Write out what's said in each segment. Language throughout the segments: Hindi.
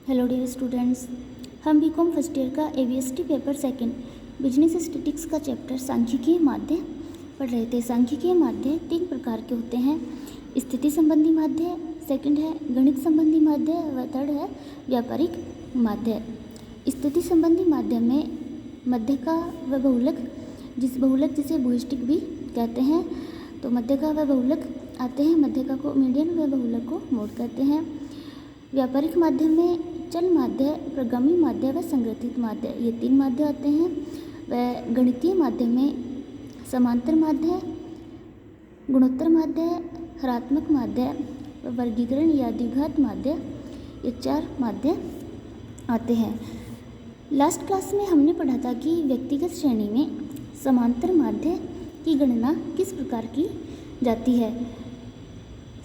हेलो डियर स्टूडेंट्स, हम बीकॉम फर्स्ट ईयर का एवीएसटी पेपर सेकंड बिजनेस स्टैटिस्टिक्स का चैप्टर सांख्यिकीय माध्य पढ़ रहे थे। सांख्यिकीय माध्य 3 प्रकार के होते हैं। स्थिति संबंधी माध्य, सेकंड है गणित संबंधी माध्य व थर्ड है व्यापारिक माध्य। स्थिति संबंधी माध्य में मध्य का व बहुलक जिसे भूयिष्ठिक भी कहते हैं, तो मध्य का व बहुलक आते हैं। मध्य का को मीडियन व बहुलक को मोड कहते हैं। व्यापारिक माध्य में चल माध्य, प्रगामी माध्य व संग्रथित माध्य, ये 3 माध्य आते हैं। व गणितीय माध्य में समांतर माध्य, गुणोत्तर माध्य, हरात्मक माध्य व वर्गीकरण या द्विघात माध्य, ये 4 माध्य आते हैं। लास्ट क्लास में हमने पढ़ा था कि व्यक्तिगत श्रेणी में समांतर माध्य की गणना किस प्रकार की जाती है।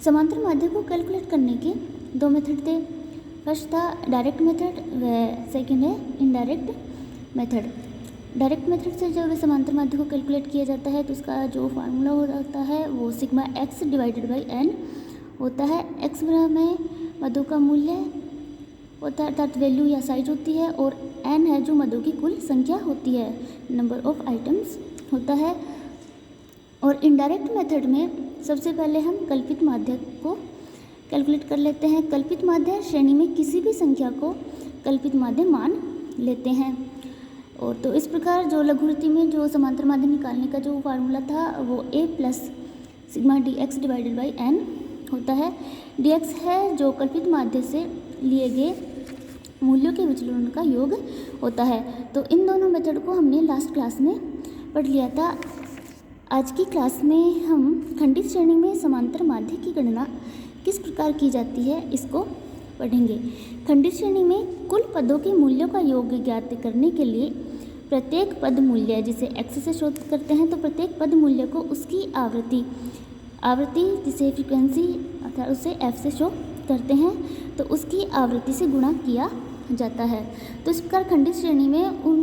समांतर माध्य को कैलकुलेट करने के 2 मेथड थे। फर्स्ट था डायरेक्ट मेथड व सेकंड है इनडायरेक्ट मेथड। डायरेक्ट मेथड से जब समांतर माध्य को कैलकुलेट किया जाता है तो उसका जो फार्मूला हो जाता है वो sigma x divided by n होता है। x में मधु का मूल्य होता है अर्थात वैल्यू या साइज होती है, और n है जो मधु की कुल संख्या होती है, नंबर ऑफ आइटम्स होता है। और इनडायरेक्ट मेथड में सबसे पहले हम कल्पित माध्य को कैलकुलेट कर लेते हैं। कल्पित माध्य श्रेणी में किसी भी संख्या को कल्पित माध्य मान लेते हैं। और तो इस प्रकार जो लघुगणित में जो समांतर माध्य निकालने का जो फार्मूला था वो a plus sigma dx divided by n होता है। dx है जो कल्पित माध्य से लिए गए मूल्यों के विचलन का योग होता है। तो इन दोनों मेथड को हमने लास्ट क्लास में पढ़ लिया था। आज की क्लास में हम खंडित श्रेणी में समांतर माध्य की गणना किस प्रकार की जाती है इसको पढ़ेंगे। खंडित श्रेणी में कुल पदों के मूल्यों का योग ज्ञात करने के लिए प्रत्येक पद मूल्य जिसे x से शोध करते हैं, तो प्रत्येक पद मूल्य को उसकी आवृत्ति जिसे फ्रीक्वेंसी अर्थात उसे f से शो करते हैं, तो उसकी आवृत्ति से गुणा किया जाता है। तो इस प्रकार खंडित श्रेणी में उन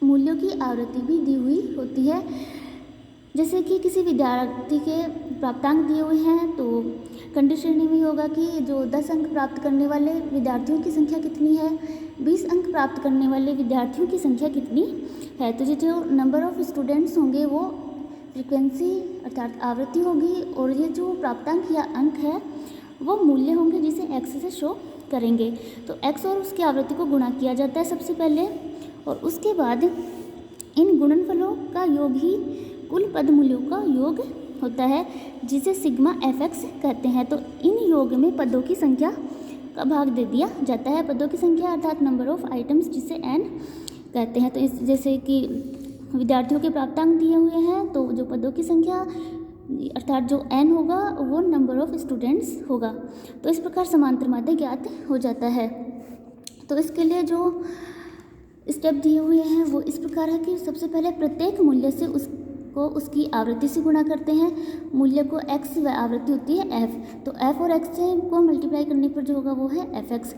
मूल्यों की आवृत्ति भी दी हुई होती है। जैसे कि किसी विद्यार्थी के प्राप्तांक दिए हुए हैं, तो खंडित श्रेणी में होगा कि जो 10 अंक प्राप्त करने वाले विद्यार्थियों की संख्या कितनी है, 20 अंक प्राप्त करने वाले विद्यार्थियों की संख्या कितनी है। तो ये जो नंबर ऑफ स्टूडेंट्स होंगे वो फ्रीक्वेंसी अर्थात आवृत्ति होगी, और ये जो प्राप्तांक या अंक है वो मूल्य होंगे जिसे x से शो करेंगे। तो x और उसकी आवृत्ति को गुणा किया जाता है सबसे पहले, और उसके बाद इन गुणनफलों का योग ही कुल पद मूल्यों का योग होता है जिसे सिग्मा fx कहते हैं। तो इन योग में पदों की संख्या का भाग दे दिया जाता है। पदों की संख्या अर्थात नंबर ऑफ आइटम्स जिसे n कहते हैं। तो इस जैसे कि विद्यार्थियों के प्राप्तांक दिए हुए हैं, तो जो पदों की संख्या अर्थात जो n होगा वो नंबर ऑफ स्टूडेंट्स होगा। तो इस प्रकार समांतर माध्य ज्ञात हो जाता है। तो इसके लिए जो स्टेप दिए हुए हैं वो इस प्रकार है कि सबसे पहले प्रत्येक मूल्य से उसकी आवृत्ति से गुणा करते हैं। मूल्य को x व आवृत्ति होती है f, तो f और x से को मल्टीप्लाई करने पर जो होगा वो है fx।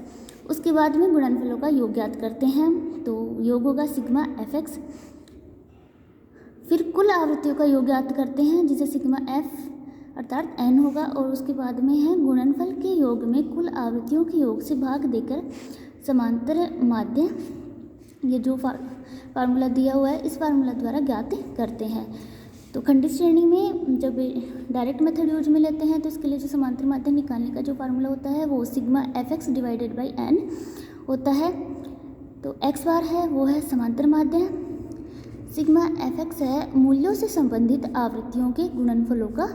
उसके बाद में गुणनफलों का योग ज्ञात करते हैं, तो योग होगा सिग्मा fx। फिर कुल आवृत्तियों का योग ज्ञात करते हैं जिसे सिग्मा f अर्थात n होगा, और उसके बाद में है गुणनफल के योग में कुल आवृत्तियों के योग से भाग देकर समांतर माध्य, ये जो फार्मूला दिया हुआ है इस फार्मूला द्वारा ज्ञात करते हैं। तो खंडित श्रेणी में जब डायरेक्ट मेथड यूज में लेते हैं तो इसके लिए जो समांतर माध्य निकालने का जो फार्मूला होता है वो sigma fx divided by n होता है। तो x बार है वो है समांतर माध्य, सिग्मा fx है मूल्यों से संबंधित आवृत्तियों के गुणनफलों का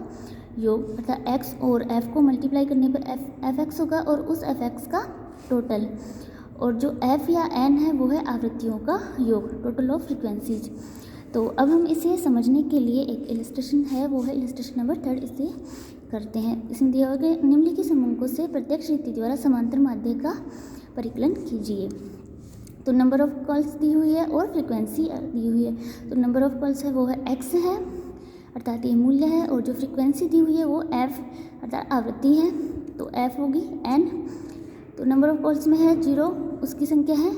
योग, अर्थात x और f को मल्टीप्लाई करने पर fx होगा और उस fx का टोटल, और जो f या n है वो है आवृत्तियों का योग, टोटल ऑफ फ्रीक्वेंसीज। तो अब हम इसे समझने के लिए एक इलस्ट्रेशन है, वो है इलस्ट्रेशन नंबर 3, इसे करते हैं। इसमें दिए गए निम्नलिखित समूहों से प्रत्यक्ष रीति द्वारा समांतर माध्य का परिकलन कीजिए। तो नंबर ऑफ कॉल्स दी हुई है और फ्रीक्वेंसी दी हुई है। तो नंबर ऑफ कॉल्स है वो है x है अर्थात ये मूल्य है, और जो फ्रीक्वेंसी दी हुई है वो f अर्थात आवृत्ति है, तो f होगी n। तो नंबर ऑफ कॉल्स में है 0, उसकी संख्या है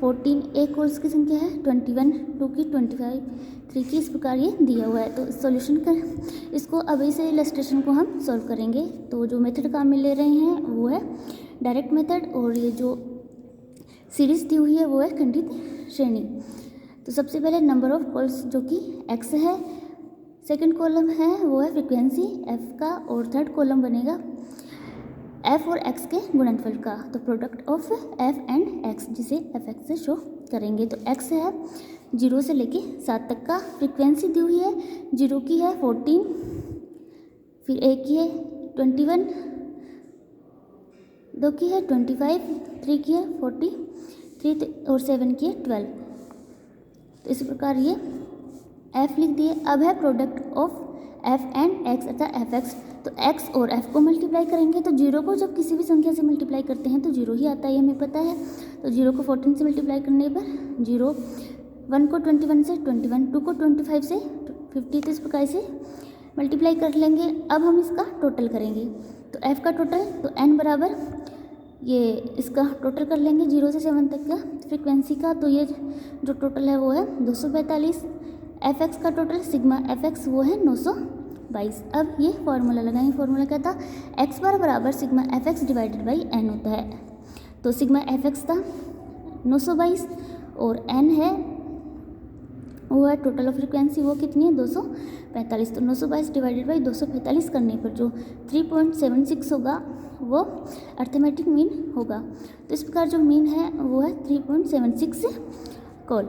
14, एक कॉल्स की संख्या है 21, 2 की 25, 3 की, इस प्रकार ये दिया हुआ है। तो सॉल्यूशन कर इसको अभी से इलस्ट्रेशन को हम सॉल्व करेंगे। तो जो मेथड काम में ले रहे हैं वो है डायरेक्ट मेथड, और ये जो सीरीज दी हुई है वो है खंडित श्रेणी। तो सबसे पहले नंबर ऑफ कॉल्स जो कि x है, सेकंड कॉलम है वो है फ्रीक्वेंसी f का, और थर्ड कॉलम बनेगा f और x के गुणनफल का, तो product of f and x जिसे fx से शो करेंगे। तो x है 0 से लेके 7 तक का, फ्रीक्वेंसी दी हुई है 0 की है 14, फिर 1 की है 21, 2 की है 25, 3 की है 43 और 7 की है 12। तो इस प्रकार ये f लिख दिए। अब है product of f and x अर्थात fx। तो x और f को मल्टीप्लाई करेंगे तो 0 को जब किसी भी संख्या से मल्टीप्लाई करते हैं तो 0 ही आता है, ये हमें पता है। तो 0 को 14 से मल्टीप्लाई करने पर 0, 1 को 21 से 21, 2 को 25 से 50, तो इस प्रकार से मल्टीप्लाई कर लेंगे। अब हम इसका टोटल करेंगे, तो f का टोटल, तो n बराबर ये इसका टोटल कर लेंगे 0 से 7 तक का फ्रीक्वेंसी का, तो ये जो टोटल है वो है 245। fx का टोटल सिग्मा fx वो है 922। अब ये फॉर्मूला लगाएंगे, फॉर्मूला क्या था, x बार बराबर sigma fx divided by n होता है। तो सिग्मा fx था 922 और n है वो है टोटल ऑफ फ्रीक्वेंसी, वो कितनी है 245। तो 922 डिवाइडेड बाई 245 करने पर जो 3.76 होगा वो अर्थमेटिक मीन होगा। तो इस प्रकार जो मीन है वो है 3.76 कॉल।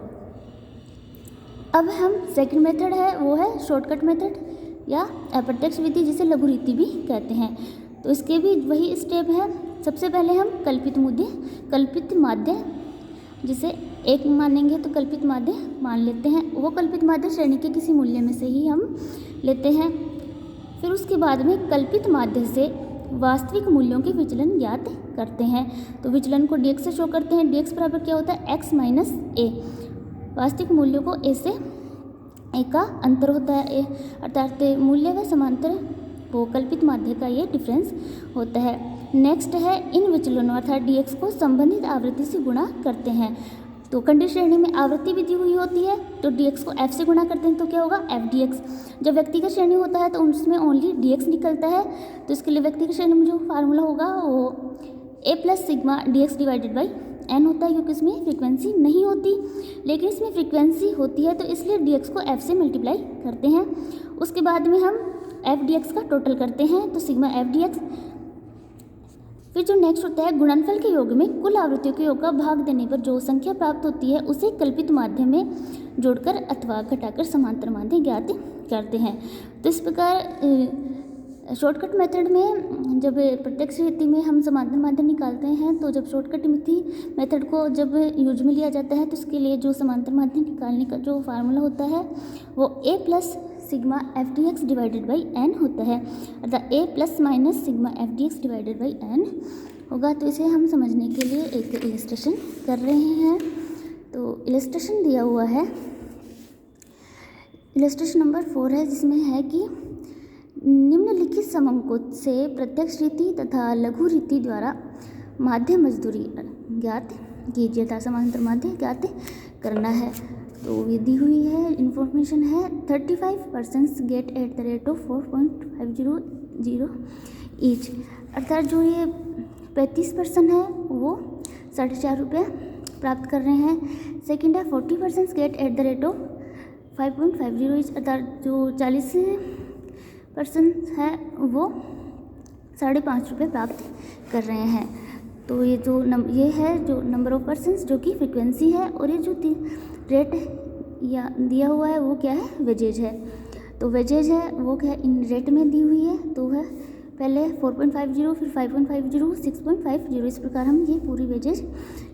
अब हम सेकंड मेथड है वो है शॉर्टकट मेथड या अप्रत्यक्ष विधि जिसे लघु रीति भी कहते हैं। तो इसके भी वही स्टेप है। सबसे पहले हम कल्पित माध्य जिसे एक मानेंगे तो कल्पित माध्य मान लेते हैं, वो कल्पित माध्य श्रेणी के किसी मूल्य में से ही हम लेते हैं। फिर उसके बाद में कल्पित माध्य से वास्तविक मूल्यों के विचलन ज्ञात करते हैं। तो विचलन को dx से शो करते हैं। dx बराबर क्या होता है x माइनस ए, वास्तविक मूल्यों को a से a का अंतर होता है, अर्थात मूल्य व समांतर वो कल्पित माध्य का ये डिफरेंस होता है। नेक्स्ट है इन विचलनों अर्थात dx को संबंधित आवृत्ति से गुणा करते हैं। तो खंडित श्रेणी में आवृत्ति भी दी हुई होती है, तो dx को f से गुणा करते हैं तो क्या होगा f dx। जब व्यक्तिगत श्रेणी होता है तो उसमें ओनली dx निकलता है, तो इसके लिए व्यक्तिगत श्रेणी में जो फार्मूला होगा वो a plus sigma dx divided by n होता है, क्योंकि इसमें फ्रीक्वेंसी नहीं होती। लेकिन इसमें फ्रीक्वेंसी होती है तो इसलिए dx को f से मल्टीप्लाई करते हैं। उसके बाद में हम f dx का टोटल करते हैं, तो सिग्मा f dx। फिर जो नेक्स्ट होता है गुणनफल के योग में कुल आवृत्तियों के योग का भाग देने पर जो संख्या प्राप्त होती है उसे कल्पित माध्य में जोड़कर अथवा घटाकर समांतर माध्य ज्ञात करते हैं। तो इस प्रकार शॉर्टकट मेथड में जब प्रत्यक्ष रीति में हम समांतर माध्य निकालते हैं, तो जब शॉर्टकट मेथड को जब यूज में लिया जाता है तो इसके लिए जो समांतर माध्य निकालने का जो फार्मूला होता है वो a plus sigma f d x divided by n होता है, अर्थात a plus minus sigma f d x divided by n होगा। तो इसे हम समझने के लिए एक इलस्ट्रेशन कर रहे हैं। तो इलस्ट्रेशन दिया हुआ है, इलस्ट्रेशन नंबर 4 है, जिसमें है कि निम्नलिखित समंकों से प्रत्यक्ष रीति तथा लघु रीति द्वारा माध्य मजदूरी ज्ञात कीजिए तथा समांतर माध्य ज्ञात करना है। तो ये दी हुई है इन्फॉर्मेशन है 35% get at the rate of 4.500 each, अर्थात जो ये 35% है वो 4.5 रुपये प्राप्त कर रहे हैं। सेकंड है 40% get at the rate of 5.50 each, अर्थात जो 40% है वो 5.5 रुपये प्राप्त कर रहे हैं। तो ये जो ये है जो नंबर ऑफ पर्सन्स जो कि फ्रिक्वेंसी है, और ये जो रेट या दिया हुआ है वो क्या है वेजेज है। तो वेजेज है वो क्या है इन रेट में दी हुई है, तो है पहले 4.50 फिर 5.50 6.50, इस प्रकार हम ये पूरी वेजेज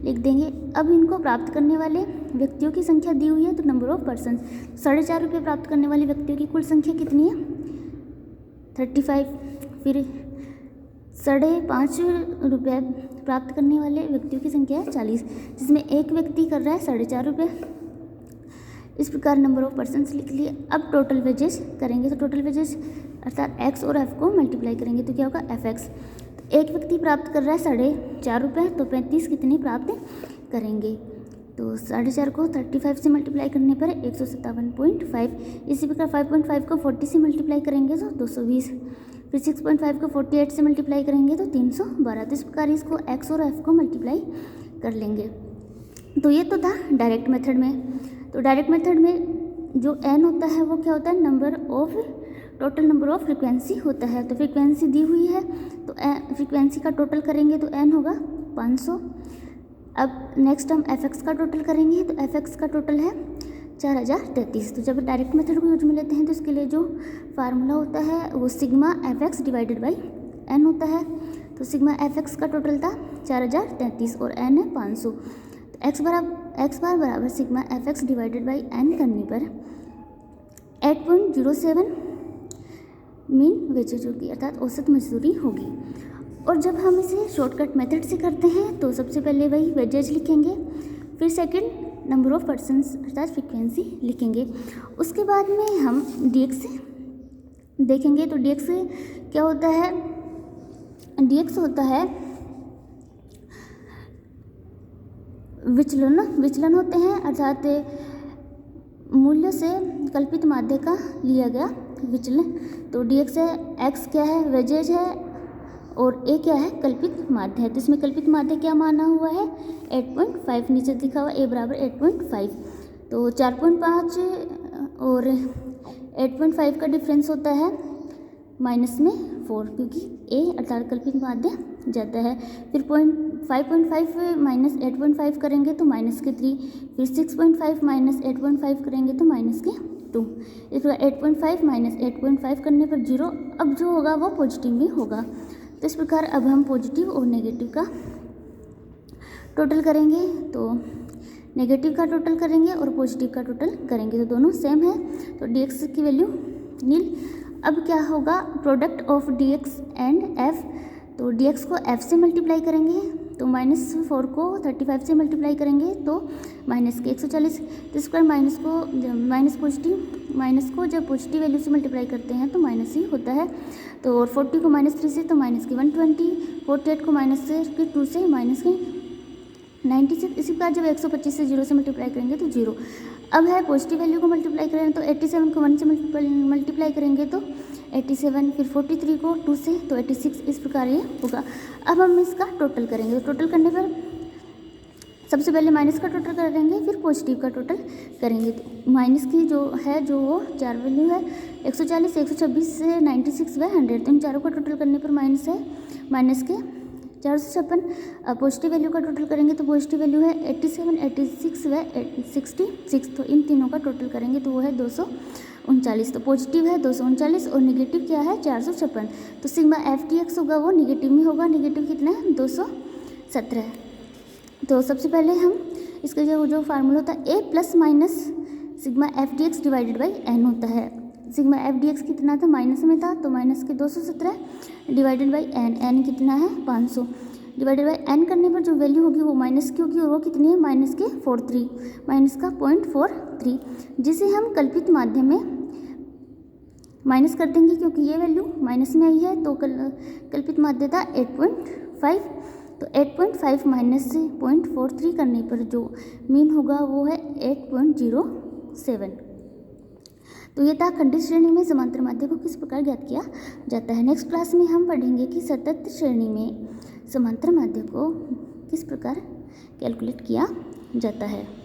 लिख देंगे। अब इनको प्राप्त करने वाले व्यक्तियों की संख्या दी हुई है, तो नंबर ऑफ पर्सन 4.5 रुपये प्राप्त करने वाले व्यक्तियों की कुल संख्या कितनी है 35, फिर 5.5 रुपये प्राप्त करने वाले व्यक्तियों की संख्या है 40, जिसमें एक व्यक्ति कर रहा है 4.5 रुपये। इस प्रकार नंबर ऑफ पर्सन्स लिख लिए। अब टोटल वेजेस करेंगे, तो टोटल वेजेस अर्थात एक्स और एफ को मल्टीप्लाई करेंगे तो क्या होगा एफ एक्स। तो एक व्यक्ति प्राप्त कर रहा है 4.5 रुपये, तो 35 कितने प्राप्त करेंगे, तो 4.5 को 35 से मल्टीप्लाई करने पर 157.5। इसी प्रकार 5.5 को 40 से मल्टीप्लाई करेंगे तो 220, फिर 6.5 को 48 से मल्टीप्लाई करेंगे तो 312। तो इस प्रकार इसको एक्स और एफ को मल्टीप्लाई कर लेंगे। तो ये तो था डायरेक्ट मेथड में। तो डायरेक्ट मेथड में जो n होता है वो क्या होता है, टोटल नंबर ऑफ फ्रीक्वेंसी होता है। तो फ्रीक्वेंसी दी हुई है तो फ्रीक्वेंसी का टोटल करेंगे तो n होगा 500। अब नेक्स्ट हम fx का टोटल करेंगे तो fx का टोटल है 4033। तो जब डायरेक्ट मेथड को यूज में लेते हैं तो इसके लिए जो फार्मूला होता है वो sigma fx divided by n होता है। तो सिग्मा fx का टोटल था 4033 और n है 500। तो x बार बराबर sigma fx divided by n करने पर 8.07 मीन वेजेज होगी, अर्थात औसत मजदूरी होगी। और जब हम इसे शॉर्टकट मेथड से करते हैं तो सबसे पहले वही वेजेज लिखेंगे, फिर सेकंड नंबर ऑफ पर्सन्स अर्थात फ्रीक्वेंसी लिखेंगे। उसके बाद में हम dx देखेंगे। तो dx क्या होता है, dx होता है विचलन होते हैं, अर्थात मूल्य से कल्पित माध्य का लिया गया विचलन। तो dx है, x क्या है, वेजेज है, और a क्या है, कल्पित माध्य है। तो इसमें कल्पित माध्य क्या माना हुआ है, 8.5 नीचे दिखा हुआ a बराबर 8.5। तो 4.5 और 8.5 का डिफरेंस होता है माइनस में 4, क्योंकि a अर्थात कल्पित माध्य जाता है। फिर 5.5 माइनस 8.5 करेंगे तो माइनस के 3, फिर 6.5 माइनस 8.5 करेंगे तो माइनस के 2। इस प्रकार 8.5 माइनस 8.5 करने पर 0। अब जो होगा वो पॉजिटिव में होगा। तो इस प्रकार अब हम पॉजिटिव और नेगेटिव का टोटल करेंगे। तो नेगेटिव का टोटल करेंगे और पॉजिटिव का टोटल करेंगे तो दोनों सेम है। तो dx की वैल्यू नील। अब क्या होगा, product of dx and f। तो dx को f से मल्टीप्लाई करेंगे तो -4 को 35 से मल्टीप्लाई करेंगे तो माइनस के 140। तो इस पर माइनस को जब पॉजिटिव वैल्यू से मल्टीप्लाई करते हैं तो माइनस ही होता है। तो और 40 को -3 से तो माइनस के 120, 48 को -2 से माइनस के 96। इसी प्रकार जब 125 से 0 से मल्टीप्लाई करेंगे तो 0। अब है पॉजिटिव वैल्यू को मल्टीप्लाई करें तो 87 को 1 से मल्टीप्लाई करेंगे तो 87, फिर 43 को 2 से तो 86। इस प्रकार ये होगा। अब हम इसका टोटल करेंगे। तो टोटल करने पर सबसे पहले माइनस का टोटल करेंगे, फिर पॉजिटिव का टोटल करेंगे। तो माइनस की जो वो 4 वैल्यू है 140, 126 से 96 व 100। तो इन चारों का टोटल करने पर माइनस है माइनस के 456। अब पॉजिटिव वैल्यू का टोटल करेंगे तो पॉजिटिव वैल्यू है 87, 86 व 66। तो इन तीनों का टोटल करेंगे तो वो है 239। तो पॉजिटिव है 239 और नेगेटिव क्या है 456। तो सिग्मा FTX होगा वो नेगेटिव में होगा। नेगेटिव कितना है 217। तो सबसे पहले हम इसका जो फार्मूला होता है a plus minus sigma FDX divided by n होता है। सिग्मा FDX कितना था, माइनस में था तो माइनस के 217 डिवाइडेड बाई n कितना है 500 डिवाइडेड बाई n करने पर जो वैल्यू होगी वो माइनस की होगी और वो कितनी है माइनस के 43, माइनस का 0.43, जिसे हम कल्पित माध्यम में माइनस कर देंगे क्योंकि ये वैल्यू माइनस में आई है। तो कल्पित माध्य था 8.5। तो 8.5 माइनस से 0.43 करने पर जो मीन होगा वो है 8.07। तो ये था खंडित श्रेणी में समांतर माध्य को किस प्रकार ज्ञात किया जाता है। नेक्स्ट क्लास में हम पढ़ेंगे कि सतत श्रेणी में समांतर माध्य को किस प्रकार कैलकुलेट किया जाता है।